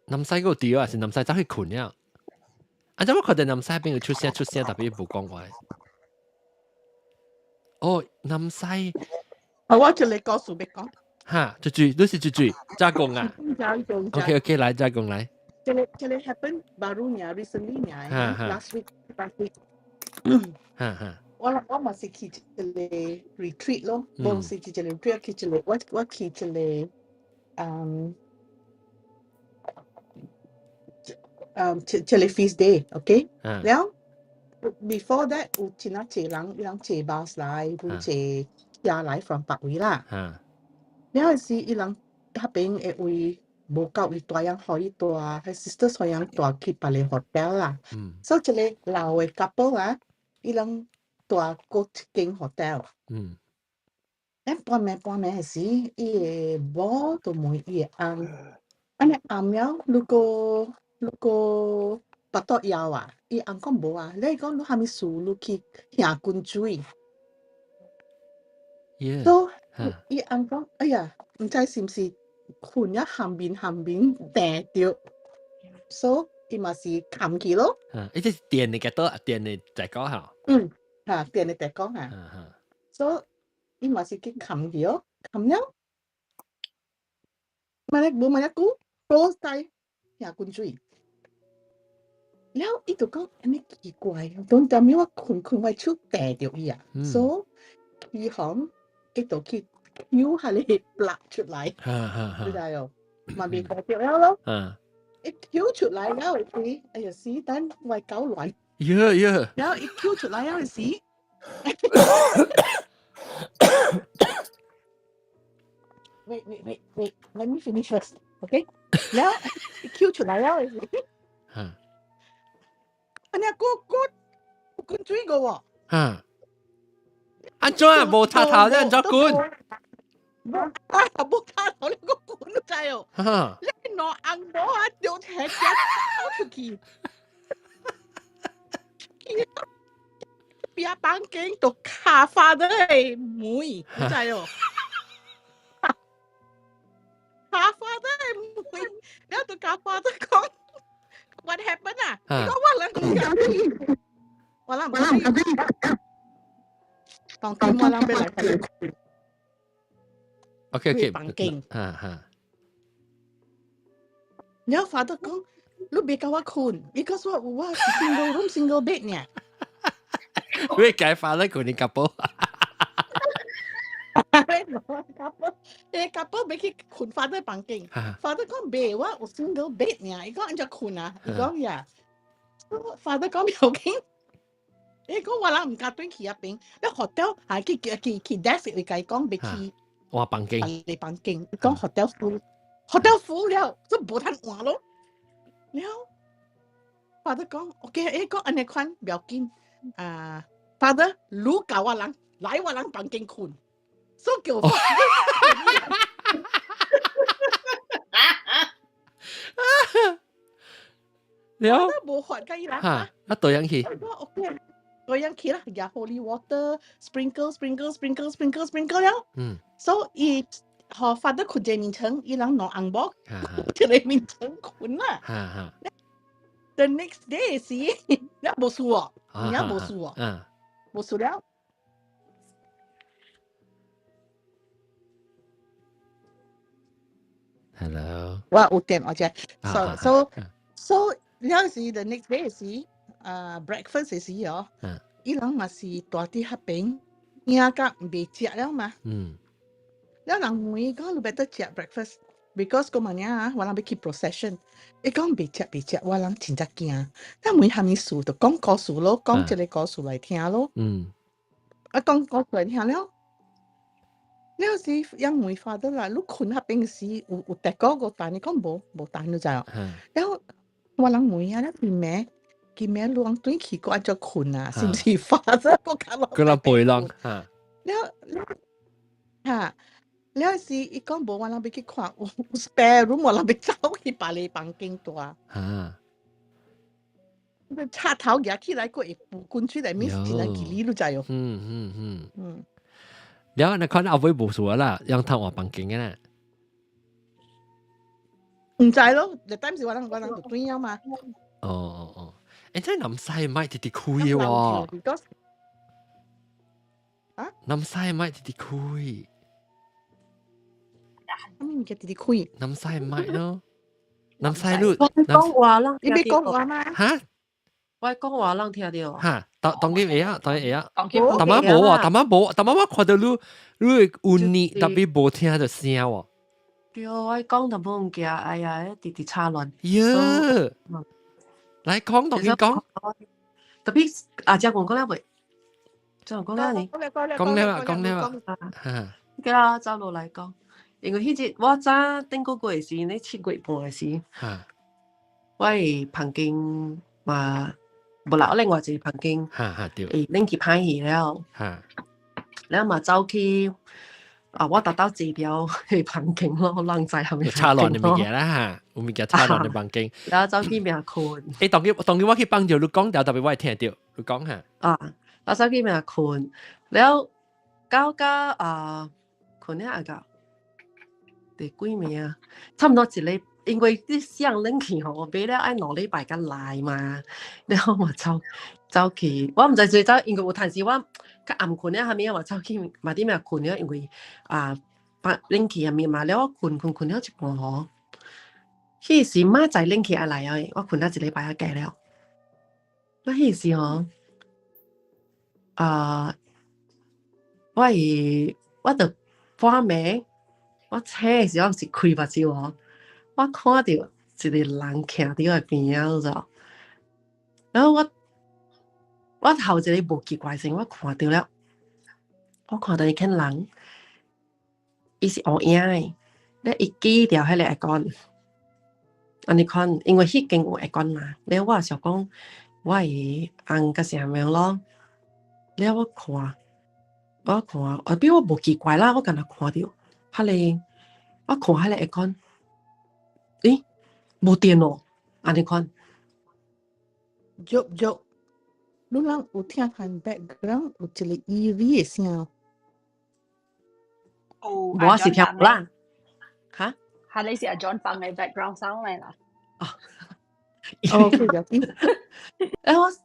南西嗰個調啊是南西走去困了怎麼覺得南西邊個出聲特別冇講話南西我就嚟告訴你講哈都是最加工啊 OK 來加工來這裡 happen barunya recently last week 我嘛是去這裡 retreat 咯我是去這裡 retreat 去這裡我去這裡這裡 feast day OK แล้ว before that 有真係坐人坐 bus 來有坐車來 from 北位啦แล้ว是伊人嗰邊嘅位冇夠伊大人可以大佢 sister 所以大去別個 hotel 啦所以這裡老嘅 couple 啊伊人大過一間 hotel 半暝係時伊嘅某都問伊嘅暗暗了如果巴肚枵啊伊暗講無啊你講你係咪事你去行滾水都伊暗講哎呀唔知是唔是困一下面掟掉所以伊嘛是冚起咯呢啲電嚟嘅都電嚟大哥嚇電嚟大哥所以伊嘛是去冚起咯冚了冇一股多曬行滾水แล้ว伊就講安尼奇怪當當面我困我手掟掉伊啊所以伊行伊就去抽下你拔出來知道喲嘛變大掉了咯一抽出來了時哎呀死等我搞亂然後一抽出來了時wait let me finish first okay แล้ว一抽出來了時อันนี้กู追個喎安怎啊無插頭咧安怎滾冇插頭你個滾都知哦你攞紅帽啊掉車走出去邊房間度卡花都係妹你知哦卡花都係妹然後度卡花都講What happened 啊？你講我兩個我人唔當今我人要來睇。OK， 房間。哈。然後 father 講，你別教我困，伊講說我是 single room single bed 呢。你解father 困你夾波。couple 俾佢困 father 房間 ，father 講別我有 single bed 呢，伊講安怎困啊？伊講呀 ，father 講唔要緊。伊講我人唔敢轉去入邊，你 hotel 係去 desk 會計講別去。我房間。你房間，伊講 hotel full。hotel full 了，都無通換咯。了，father 講 ，OK， 講安尼款不要緊。father 如教我人來我人房間困，所以叫我。了，無法計啦。嚇，那對樣去。OK， 對樣去啦，有 holy water sprinkle 了。所以。họ phát được khuôn chế mình chấn, ý lăng nó ăn bó, cho nên mình chấn khuôn á. The next day, see, nhá bố sủa, bố sủa đó. Hello. Wow, ưu tiên, ok. So, nhá see, the next day, see, breakfast, see, ý lăng mà see, tòa tí hấp bánh, nhá cả bề chạ đó mà.แล้วหลังมวยก็รู้ better เจ้า breakfast because ก็มันเนี่ยวันหลังไป keep procession อีกก็ไม่เจ้าวันหลัง진짜驚แล้วมวยทำมีสูตร講故事咯講這個故事來聽咯講故事來聽แล้วสิยังมวย father 啦ลูกคุณฮับเป็นสิอุแต่ก็ตายนี่ก็บ่ตายนู่นจ้ะแล้ววันหลังมวยแล้วกินแม่ลวงตุ้ยขี่ก็อาจจะคุณอ่ะสิ father ก็เราป่วยลองแล้วค่ะแล้วสิอีกก็บอกว่าเราไปคิดขวางspare room ว่าเราไปเจ้าที่ป่าเลยปังเก่งตัวชาเท้าอย่าที่ไรก็ไอ้ปูกุนช่วยแต่ไม่สินักกิริรู้ใจอยู่เดี๋ยวนะเขาเอาไว้บูสัวล่ะยังทำออกปังเก่งไงน่ะ唔知咯，你當時我就對呀嘛。哦，誒，真係諗晒咪直直開喎。啊？諗晒咪直直開。咩叫直直開？諗晒咪咯，諗晒路。講話啦，你別講話嘛。嚇？我講話啦，聽到。嚇，當佢會啊，當佢會啊。但媽冇啊，但媽我看到你有你特別冇聽到聲喎。對，我講就冇唔驚，哎呀，直直叉亂。耶！來講，當佢講。特別阿姐講了未？就講了你。講了。嚇。叫啦，走路嚟講，因為迄日我早頂個月時，你7月半嘅時，我係旁邊嘛，無啦，我另外一個旁邊，拎去拍戲了，然後嘛走去。我達到指標去房間咯，人在後面。叉亂嘅物件啦嚇，有物件叉亂嘅房間。然後走去邊困。誒，當佢我去幫着你講掉，特別我係聽到你講嚇。我走去邊困，然後搞困咧個第幾暝啊？差唔多一禮，因為啲相冷氣吼，我俾了愛2禮拜才來嘛，然後我走去，我唔知最早，因為有陣時我。個暗困咧，下面我走去買啲咩困咧，因為冷氣入面嘛，แล้ว困了一半嗬。迄時媽在冷氣下來啊，我困咗1禮拜計了。我迄時嗬，我就半暝，我醒嘅時候是開目睭哦，我看到一個人徛喺我邊啊，就，然後我頭一個無奇怪性，我看到了，我看到一個人，伊是黑影嘅，咧伊記條迄個耳根，安尼看，因為迄間有耳根嘛，咧我想講，我係紅個啥樣咯，咧我看，比我無奇怪啦，我敢若看到，迄個，我看迄個耳根，咦，無電咯，安尼看，喐。你人有聽看 background 有一個 eerie 嘅聲。我是聽唔啦。嚇？係你是阿 John 放嘅 background sound 嚟啦。哦，佢有啲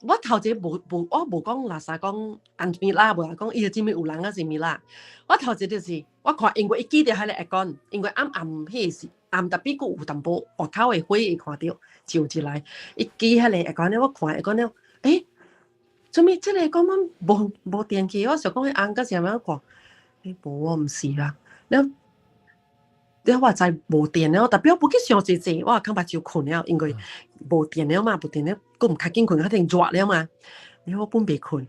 我頭前無講垃圾講安咪啦，無講伊個真咪有人啊是咪啦。我頭前就是我看，因為伊記得喺咧講，因為暗迄時暗特別個有淡薄外口嘅火會看到照起來，伊記喺咧講咧，我看講咧，做咩即係講乜無電器？我想講迄暗嗰時係咪講？無我唔是啦，你話就係無電了，特別我冇去想這些，我看把就困了，因為無電了嘛，無電了，我唔較緊困，一定熱了嘛。你我本未困，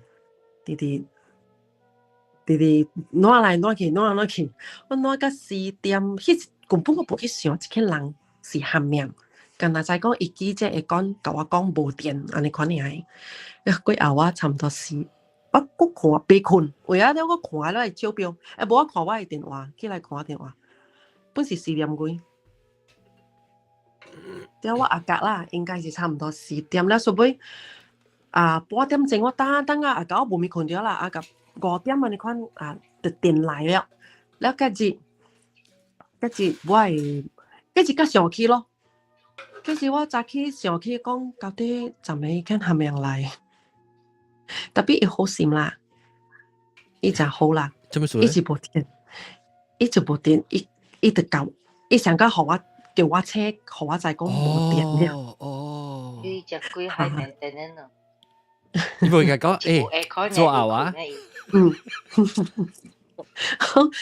弟弟攞來攞去，我攞到4點，迄根本我冇去想，一個人是喊命。剛才在講，伊記者會講，甲我講無電，安尼款樣。過後我差唔多4，我看未困，為咗咧我看咧係手錶，無我看我嘅電話，起來看我電話。本是4點幾，屌我阿格啦，應該是差唔多4點啦，所以8點鐘我等啊，阿格我冇咪困咗啦，阿格5點啊，你看就電來了，แล้ว跟住我係甲上去咯，跟住我早起上去講到底怎麼看係咪來，特別伊好心啦，伊真好啦，伊就無電，伊直教，伊想講互我叫我車，互我再講無電了。伊只龜係咪等陣咯？你冇講做牛啊？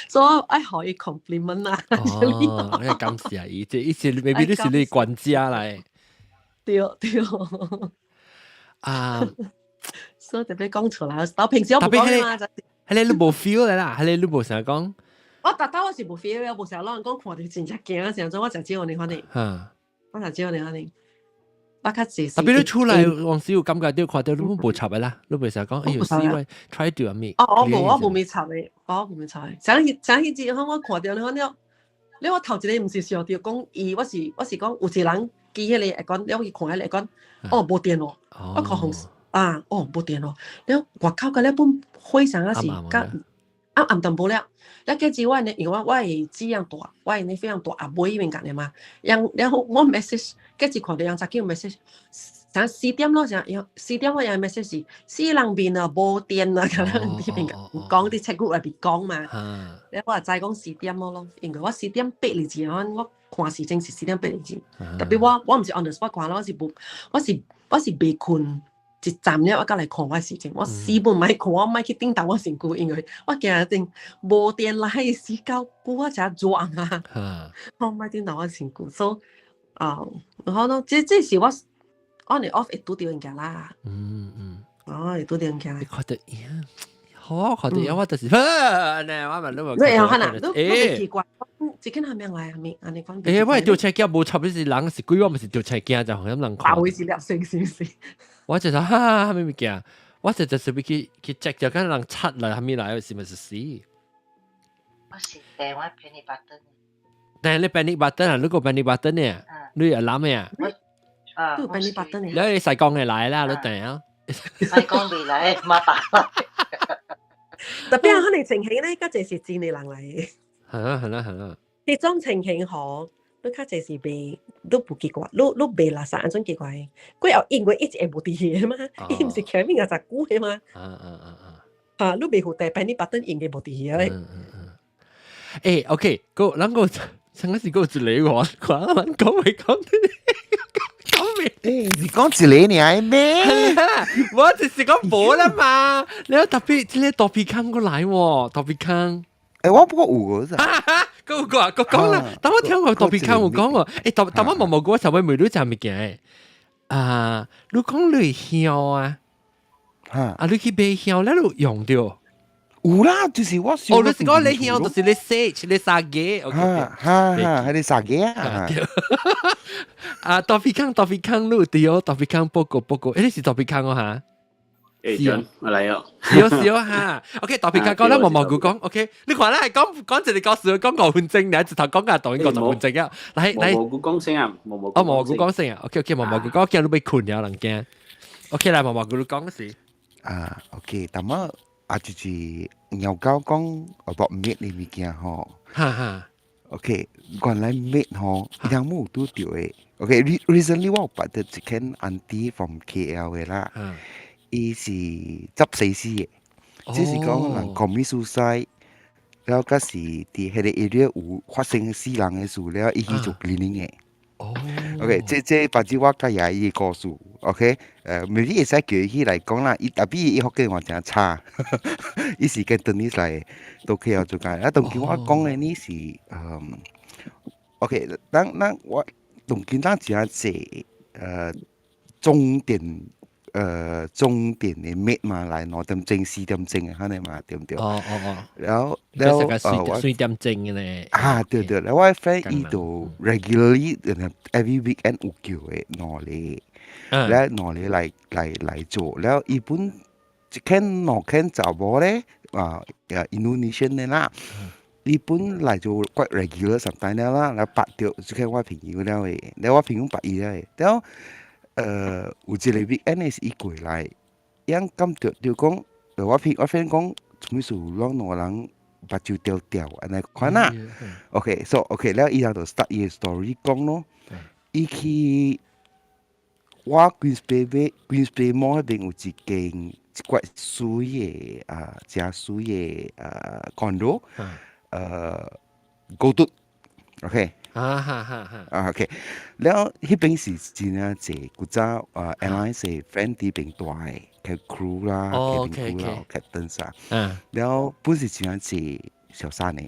所以愛互伊 compliment 啊。哦，你感謝啊！伊是maybe你是你管家嚟。對。所以特別講出來，我平時我冇講嘛，就係你冇 feel 嚟啦，係你冇成日講。我特登我是無 feel 嘅，無成日攞人講看到真正驚，成日我就知我哋可能，我就知我哋可能，我較自私。特別你出嚟，往時有感覺到看到你冇插嘅啦，你唔成日講，哎呦，死喂 ，try to 咩？我冇咪插嘅，我冇咪插嘅。想起之後，我看到你看到，你我頭一個唔是想到講伊，我是講有一人記起嚟講，你可以看起嚟講，冇電咯，我看紅冇電咯，你外口嘅咧本灰上啊是暗淡薄了。แล้วแกจีว่าเนี่ยอีกว่าจีอย่างตัวว่าใน非常ตัวอ่ะบ่อยเหมือนกันเนี่ยมาอย่างแล้ว我 message แกจีขอเดียวจะเกี่ยว message สั่ง4點咯4點我有 message 4兩邊啊冇電啊咁樣啲邊講啲 chat group 入邊講嘛แล้ว我再講4點咯因為我4點8嚟字我看時正是4點8嚟字特別我唔是 on the spot 看咯我是被困一站了，我過來看我事情，我死本唔係看，我唔係去頂到我身軀，因為我驚定無電來死到我才撞啊！我唔係頂到我身軀，所以然後呢，這是我 on and off 會拄到人家啦。會拄到人家。你覺得好啊？覺得我就是呢，我問你話。你有可能都奇怪，自己係咩來啊？咪安尼講。我係調車機冇插，你是人是鬼，我唔是調車機就好咁人看。會是粒星是唔是？我就說哈咩物件？我就準備去 check 就跟人拆來，係咪來？是咪是死？我是電話 panic button。但係你 panic button 啊？如果 panic button เนี่ย你係諗咩啊？都 panic button เนี่ย你細講嘅來啦，你定啊？細講未來，媽打。特別係可能情形咧，嗰陣是戰你人嚟嘅。係啦。呢種情形好。你較濟是被都不奇怪，你被垃圾安怎奇怪？佢又因為一直係無地嘢嘛，伊唔是前面50股嘅嘛。你被互帶俾你把燈應該無地嘢咧。OK，個咱個上一時個一個我講未講未？你講一個呢咩？我就是講冇啦嘛。你特別呢個特別坑過來喎，特別坑。我不過有嗰陣。嗰個講啦，但我聽過特別坑有講喎，但我冇講就會每日就物件你講你香啊，你去買香咧，你用掉。有啦，就是我。你是講你香，就是你 sage，你沙雞。係你沙雞啊。特別坑，你掉特別坑報告，你是特別坑嚇。John，我嚟哦。少嚇，OK，特別講啦，毛毛菇講 ，OK，你話咧係講住你講笑，講5分鐘，你一直頭講緊當然講10分鐘啊。嚟，毛毛菇講聲啊，毛毛菇講聲啊 ，OK， 毛毛菇講，驚你被困咗人驚。OK，嚟毛毛菇你講時。OK，但係就是牛狗講about meat 呢物件吼。OK，原來 meat 吼，有冇拄到嘅。Okay, recently 我有捌到一間 auntie from KL 嘅啦，伊是執死屍嘅，即是講人 commit suicide，แล้วก็是啲迄個 area 有發生死人嘅事了，伊去做 cleaning 嘅。OK，即或者我家也伊個故事 ，OK，未必會使叫伊去嚟講啦，特別伊福建話真差，伊是跟鄧尼嚟到 KL 做緊，啊，當叫我講嘅呢是OK，咱我當見咱真係終點嘅咩嘛嚟攞點正4點正嘅，可能嘛對唔對？แล้ว水點正嘅咧。對，แล้ว我 friend 伊度 regularly every weekend 有叫嘅攞嚟，แล้ว攞嚟嚟做，แล้ว伊本一間攞間查某咧Indonesian 嘅啦。伊本來就 quite regular sometimes 啦，然後捌到即係我朋友了誒，然後我朋友捌伊了誒，然後有一個 weekend 是伊過來，樣感覺就講，我朋友講，做咩事攏兩人目睭掉掉，安尼款啊 ，OK，so OK，แล้ว伊就 start 伊 story 講咯，伊去我 Queensway Mall 嗰邊有一間一塊水嘅真水嘅condo。高端 ，OK，OK，แล้วที่เป็นสิ่งที่น่าจะกูจะairline 是 friend ที่เป็นตัวแค่ crew 啦，cabin crew 啦，captain 啦，แล้ว本是真係小三嘅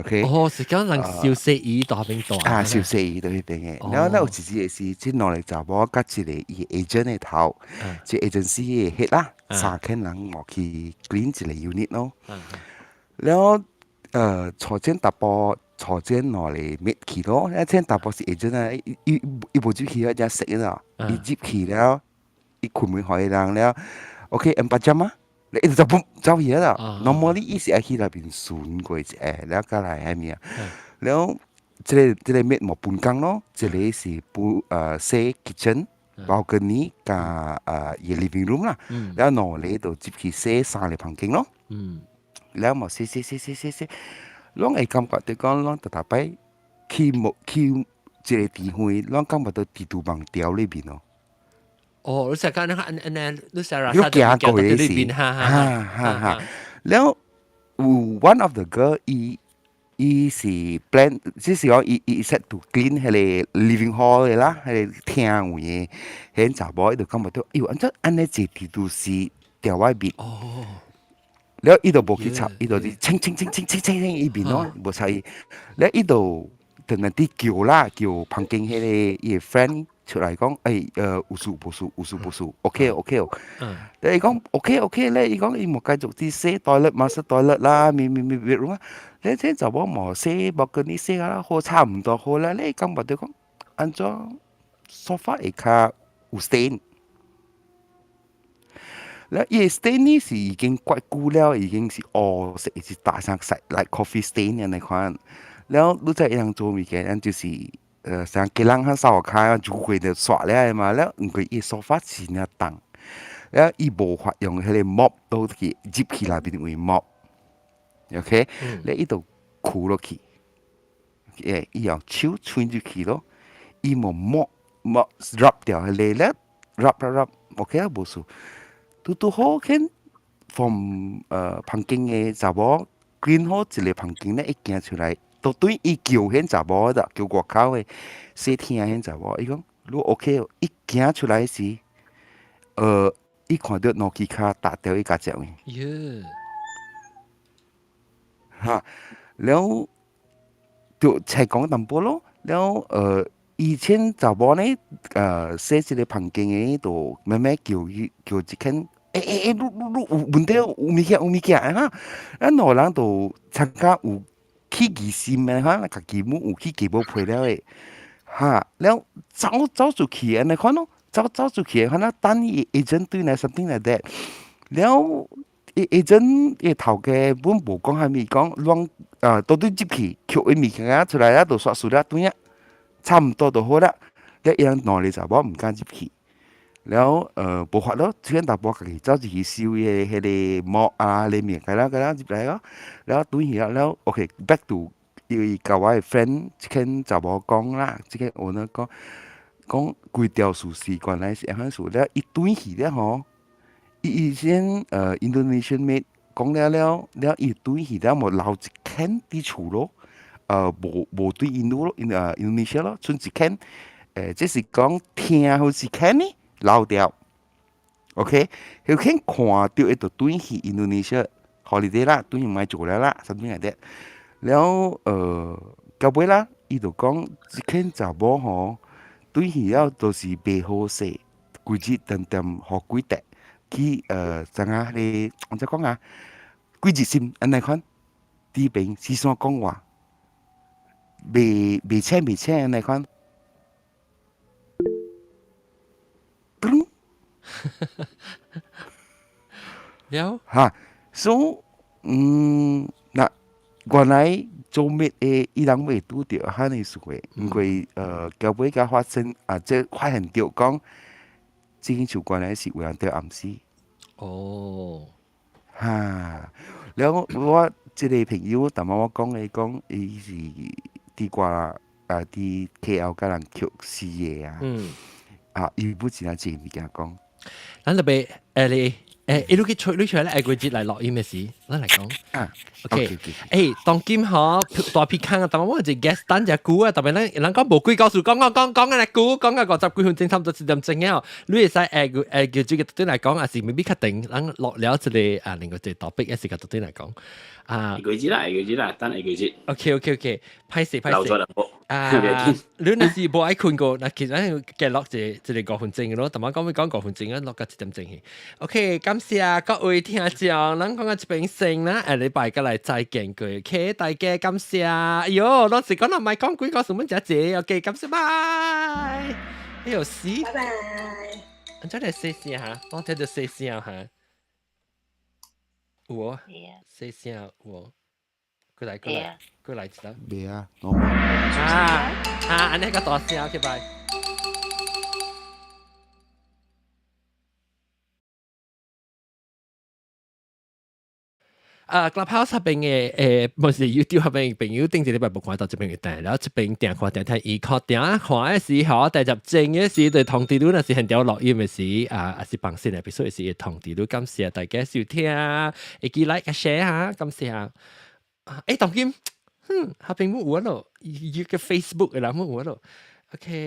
，OK，是講人小四二大邊大，小四二對邊嘅，แล้ว有自己嘅事，即係攞嚟就我加一個伊 agent 嘅頭，即 agency 嘅 head 啦，3個人我去 clean 一個 unit 咯，แล้ว。坐正大波，坐正落嚟搣起咯，一正大波是真啊！伊部接起一隻食啦，伊接起了，伊困唔開人了 ，OK，4 jam 啊，你一直就嘣走嘢啦。normally 伊是喺去那邊順過誒，แล้วก็嚟係咪啊？แล้ว即個搣冇半工咯，即個是洗 kitchen。balcony 加living room 啦，แล้ว落嚟就接起洗3個房間咯。แล้วมาเซ่ลองไอ้คำก็แต่ก่อนลองแต่ไปคิวเจริญที่หุ่ยลองคำว่าตัวที่ตูบังเดียวเลยบินเนาะรู้สึกกันนะคะอันนั้นรู้สึกราคาจะตัวเลยสิฮ่าแล้ว one of the girl อีสิ plan 即是講อี set to clean 係你 living hall เลย啦係你廳位เห็น查某喺度คำว่าตัวอันนี้จะที่ตู是掉外邊แล้วอี度冇去插，อี度啲清依邊咯，冇插伊。แล้วอี度同人啲叫啦，叫旁邊迄個伊個 friend 出來講，有數 ，OK，แล้ว伊講 OK，咧伊講伊冇繼續啲洗 toilet master toilet 啦，咪咁啊，咧即就冇冇洗，冇跟你洗啦，好差唔多好啦，咧咁話對講，安裝 sofa 會較有 stain。แล้วอีสเตนนี่สิ已經怪久了已經是食一大上晒 like coffee stain อย่างใน款แล้วรู้จักอย่าง做物件就是像幾人喺燒開就會就刷了嘛แล้ว佢อีโซฟา是那當แล้วอี無法用迄個 mop 都去接起來邊為 mop OK แล้วอี就箍落去อี用手穿入去咯อี冇 mop rub 掉迄個แล้วrub OK 冇事都好肯 from 旁邊嘅查某 clean 好一個旁邊咧，一行出來，都對伊叫迄查某的，叫外口嘅細聽迄查某，伊講如果 OK，一行出來時，伊看到諾基卡打掉伊家隻嘅，嚇，แล้ว就才講淡薄咯，แล้ว以前查某咧洗一個旁邊嘅度，慢慢叫一間。你有問題有物件哈，咱老人都參加有起疑心嘅哈，家己冇有起記冇配了誒，哈，แล้ว走出去安尼看咯，走出去看啦，等伊 agent 對嚟 something like that，แล้วagent 嘅頭家本無講係咪講亂都對接去，扣啲物件出來啦，都刷數啦，對呀，差唔多就好啦，แล้ว樣攞嚟就冇唔敢接去。แล้ว冇法咯，只大波佢走住去燒嘅迄個膜啊，裏面佢啦接嚟咯，แล้ว對起แล้ว OK back to 伊甲我嘅 friend 即間就冇講啦，即間我呢講，講規條數習慣來是安樣數了，一頓戲了吼，伊先Indonesian made 講了，一頓戲了冇留一間佇厝咯，無對印度咯，Indonesia 咯，剩一間，即是講聽好一間呢留掉 ，OK， 佢肯看到一個頓戲 Indonesia holiday 啦，頓戲唔係做了啦，something like that，了到尾啦，伊就講一間查某吼。對戲了都是袂好勢，規日點點互規定去怎啊咧？我再講啊，規日心安尼款，啲邊是啥講話，袂請安尼款。了嚇，所以嗱，原來做咩誒？伊人未拄着遐尼事誒，因為到尾甲發生即發現着講，這件事原來是有人着暗示。哦，嚇，แล้ว我即個朋友，但我講嘅講，伊是啲掛啲 KL 甲人曲事嘅啊，伊不只係正物件講。咱特別你。你都出嚟咧，個節嚟落音嘅事，咱嚟講。OK， 當今嗬大片坑啊，但我只 guest 單只股啊，特別咧，人講無幾告訴講嘅股，講嘅50幾分鐘，差唔多10點鐘啊。你會使叫住嘅對嚟講，還是未必確定，人落了一個另外一個 topic 一時間對嚟講。下個節啦，等下個節。OK，歹勢。留咗兩步。你那是無愛困過，嗱其實嘅落一個5分鐘嘅咯，但我講5分鐘啊，落到7點鐘去。OK，感謝各位聽眾，咱講到這邊先啦，下禮拜過來再見佢。OK，大家感謝。哎呦，當時講到唔係講幾個什麼姐姐 ，OK， 感謝，拜。哎呦，死。拜拜。真係謝謝嚇，我睇到謝謝嚇。我謝謝我。過來一陣。未啊，我冇。安尼個大聲，OK，拜。Clubhouse 嗰邊嘅唔是 YouTube 嗰邊朋友頂住禮拜冇看到這邊嘅訂，然後這邊訂看伊確訂看嘅時候，第10正嘅時就通知你，那是很條錄音嘅時還是放線嘅，所以是通知你。感謝大家收聽，會記 like share 嚇，感謝。當今，下邊冇喎咯，要個 Facebook 嘅啦冇喎咯 ，OK。